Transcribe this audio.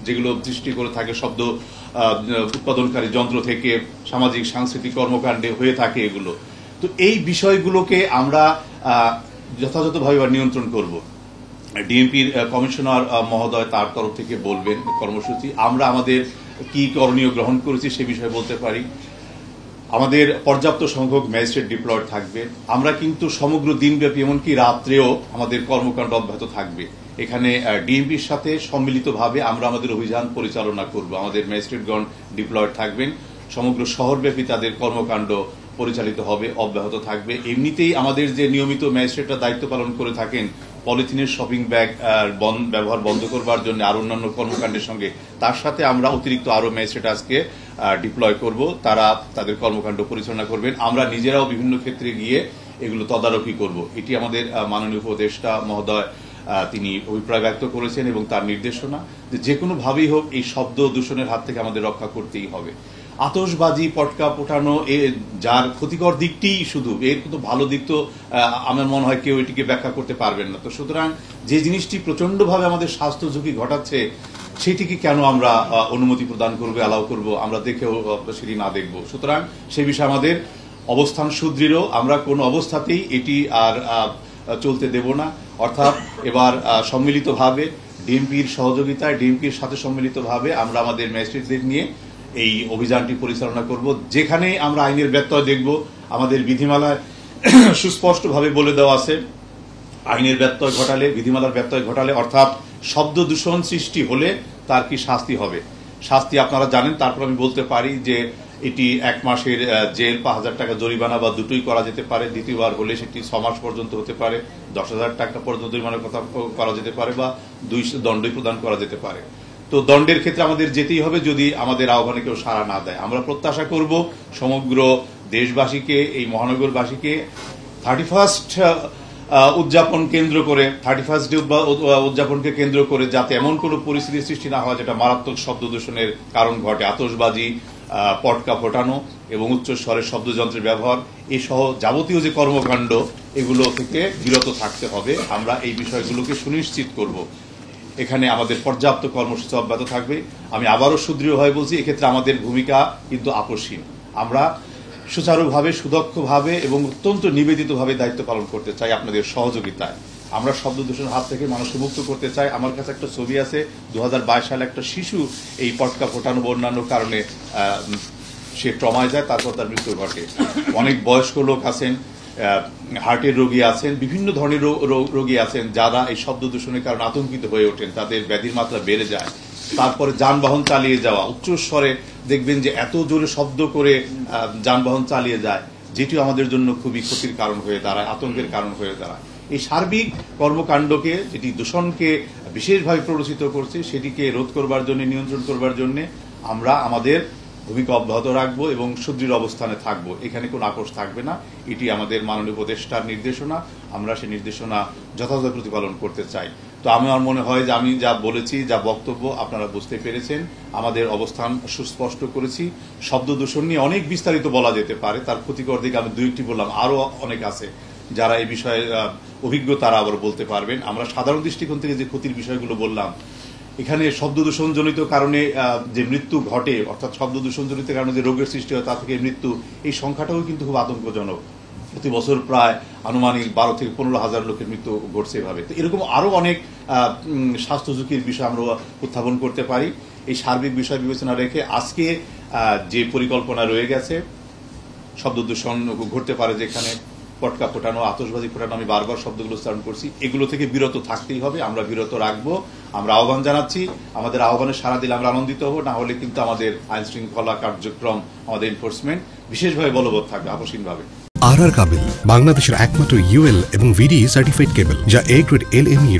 যেগুলো সৃষ্টি করে থাকে শব্দ উৎপাদনকারী যন্ত্র থেকে সামাজিক সাংস্কৃতিক কর্মকাণ্ডে হয়ে থাকে এগুলো। তো এই বিষয়গুলোকে আমরা যথাযথভাবে নিয়ন্ত্রণ করব। ডিএমপির কমিশনার মহোদয় তার তরফ থেকে বলবেন কর্মসূচি, আমরা আমাদের কি করণীয় গ্রহণ করেছি সে বিষয়ে বলতে পারি। আমাদের পর্যাপ্ত সংখ্যক ম্যাজিস্ট্রেট ডিপ্লয়েড থাকবে। আমরা কিন্তু সমগ্র দিনব্যাপী এমনকি রাত্রেও আমাদের কর্মকাণ্ড অব্যাহত থাকবে। এখানে ডিএমপির সাথে সম্মিলিতভাবে আমরা আমাদের অভিযান পরিচালনা করব। আমাদের ম্যাজিস্ট্রেটগণ ডিপ্লয়েড থাকবেন, সমগ্র শহরব্যাপী তাদের কর্মকাণ্ড পরিচালিত হবে, অব্যাহত থাকবে। এমনিতেই আমাদের যে নিয়মিত ম্যাজিস্ট্রেটরা দায়িত্ব পালন করে থাকেন পলিথিনের শপিং ব্যাগ ব্যবহার বন্ধ করবার জন্য আর অন্যান্য কর্মকাণ্ডের সঙ্গে, তার সাথে আমরা অতিরিক্ত আরো ম্যাজিস্ট্রেট আজকে ডিপ্লয় করব, তারা তাদের কর্মকাণ্ড পরিচালনা করবেন। আমরা নিজেরাও বিভিন্ন ক্ষেত্রে গিয়ে এগুলো তদারকি করব। এটি আমাদের মাননীয় উপদেষ্টা মহোদয় তিনি অভিপ্রায় ব্যক্ত করেছেন এবং তার নির্দেশনা যে কোনোভাবেই হোক এই শব্দ দূষণের হাত থেকে আমাদের রক্ষা করতেই হবে। আতশবাজি, পটকা ফোটানো যার ক্ষতিকর দিকটি শুধু, এর কিন্তু ভালো দিক তো আমার মনে হয় কেউ এটিকে ব্যাখ্যা করতে পারবেন না। তো সুতরাং যে জিনিসটি প্রচন্ডভাবে আমাদের স্বাস্থ্য ঝুঁকি ঘটাচ্ছে সেটিকে কেন আমরা অনুমতি প্রদান করবো, অ্যালাউ করবো, আমরা দেখেও সেটি না দেখবো। সুতরাং সে বিষয়ে আমাদের অবস্থান সুদৃঢ়। আমরা কোনো অবস্থাতেই এটি আর চলতে দেব না। অর্থাৎ এবার সম্মিলিতভাবে ডিএমপির সহযোগিতায়, ডিএমপির সাথে সম্মিলিতভাবে আমরা আমাদের ম্যাজিস্ট্রেটদের নিয়ে এই অভিযানটি পরিচালনা করব। যেখানে আমরা আইনের ব্যত্যয় দেখব, আমাদের বিধিমালায় সুস্পষ্টভাবে বলে দেওয়া আছে আইনের ব্যত্যয় ঘটালে, বিধিমালার ব্যত্যয় ঘটালে অর্থাৎ শব্দ দূষণ সৃষ্টি হলে তার কি শাস্তি হবে। শাস্তি আপনারা জানেন, তারপর আমি বলতে পারি যে এটি 1 মাসের জেল, 5,000 টাকা জরিমানা বা দুটোই করা যেতে পারে। দ্বিতীয়বার হলে সেটি 6 মাস পর্যন্ত হতে পারে, 10,000 টাকা পর্যন্ত জরিমানার কথা করা যেতে পারে বা 2 দণ্ডই প্রদান করা যেতে পারে। তো দণ্ডের ক্ষেত্রে আমাদের যেতেই হবে যদি আমাদের আহ্বানে কেউ সাড়া না দেয়। আমরা প্রত্যাশা করব সমগ্র দেশবাসীকে, এই মহানগরবাসীকে 31st উদযাপন কেন্দ্র করে, 31st ডে উদযাপনকে কেন্দ্র করে যাতে এমন কোন পরিস্থিতির সৃষ্টি না হয় যেটা মারাত্মক শব্দ দূষণের কারণ ঘটে। আতশবাজি, পটকা ফোটানো এবং উচ্চস্বরের শব্দযন্ত্রের ব্যবহার এই সহ যাবতীয় যে কর্মকাণ্ড এগুলো থেকে বিরত থাকতে হবে। আমরা এই বিষয়গুলোকে সুনিশ্চিত করব। এখানে আমাদের পর্যাপ্ত কর্মসূচি অব্যাহত থাকবে। আমি আবারও সুদৃঢ়ভাবে বলছি, এক্ষেত্রে আমাদের ভূমিকা কিন্তু আপোষহীন। আমরা সুচারুভাবে, সুদক্ষভাবে এবং অত্যন্ত নিবেদিতভাবে দায়িত্ব পালন করতে চাই আপনাদের সহযোগিতায়। আমরা শব্দ দূষণের হাত থেকে মানুষকে মুক্ত করতে চাই। আমার কাছে একটা ছবি আছে, 2022 সালে একটা শিশু এই পটকা ফোটানো অন্যান্য কারণে সে ট্রমায় যায়, তারপর তার মৃত্যু ঘটে। অনেক বয়স্ক লোক আছেন, হার্টের রোগী আছেন, বিভিন্ন ধরনের রোগী আছেন যারা এই শব্দ দূষণের কারণে আতঙ্কিত হয়ে ওঠেন, তাদের ব্যাধির মাত্রা বেড়ে যায়। তারপরে যানবাহন চালিয়ে যাওয়া, উচ্চস্বরে দেখবেন যে এত জোরে শব্দ করে যানবাহন চালিয়ে যায়, যেটিও আমাদের জন্য খুবই ক্ষতির কারণ হয়ে দাঁড়ায়, আতঙ্কের কারণ হয়ে দাঁড়ায়। এই সার্বিক কর্মকাণ্ডকে, যেটি দূষণকে বিশেষভাবে প্ররোচিত করছে, সেটিকে রোধ করবার জন্য, নিয়ন্ত্রণ করবার জন্য আমরা আমাদের ভূমিকা অব্যাহত রাখবো এবং সুদৃঢ় অবস্থানে থাকবো। এখানে কোনো আপোষ থাকবে না। এটি আমাদের মাননীয় উপদেষ্টার নির্দেশনা। আমরা সেই নির্দেশনা যথাযথ প্রতিপালন করতে চাই। তো আমার মনে হয় যে আমি যা বলেছি, যা বক্তব্য আপনারা বুঝতে পেরেছেন। আমাদের অবস্থান সুস্পষ্ট করেছি। শব্দ দূষণ নিয়ে অনেক বিস্তারিত বলা যেতে পারে, তার ক্ষতিকর দিকে আমি 2-1টি বললাম, আরো অনেক আছে যারা এই বিষয়ে অভিজ্ঞ, তারা আবার বলতে পারবেন। আমরা সাধারণ দৃষ্টিকোণ থেকে যে ক্ষতির বিষয়গুলো বললাম, এখানে শব্দ দূষণজনিত কারণে যে মৃত্যু ঘটে, অর্থাৎ শব্দ দূষণজনিত কারণে যে রোগের সৃষ্টি হয় তা থেকে মৃত্যু, এই সংখ্যাটাও কিন্তু খুব আতঙ্কজনক। প্রতি বছর প্রায় আনুমানিক 12 থেকে 15,000 লোকের মৃত্যু ঘটছে এভাবে। তো এরকম আরো অনেক স্বাস্থ্য ঝুঁকির বিষয় আমরা উত্থাপন করতে পারি। এই সার্বিক বিষয় বিবেচনা রেখে আজকে যে পরিকল্পনা রয়ে গেছে, শব্দ দূষণ ঘটতে পারে যেখানে পটকা ফোটানো, আতশবাজি ফোটানো, আমি বারবার শব্দগুলো উচ্চারণ করছি, এগুলো থেকে বিরত থাকতেই হবে। আমরা বিরত রাখবো। আমরা আহ্বান জানাচ্ছি, আমাদের আহ্বানে সাড়া দিলে আমরা আনন্দিত হব, না হলে কিন্তু আমাদের আইন শৃঙ্খলা কার্যক্রম, আমাদের এনফোর্সমেন্ট বিশেষভাবে বলবৎ থাকবে, আপোষহীনভাবে। আর কাবিল বাংলাদেশের একমাত্র ইউএল এবং ভিডি সার্টিফাইড কেবল, যা A গ্রেড LME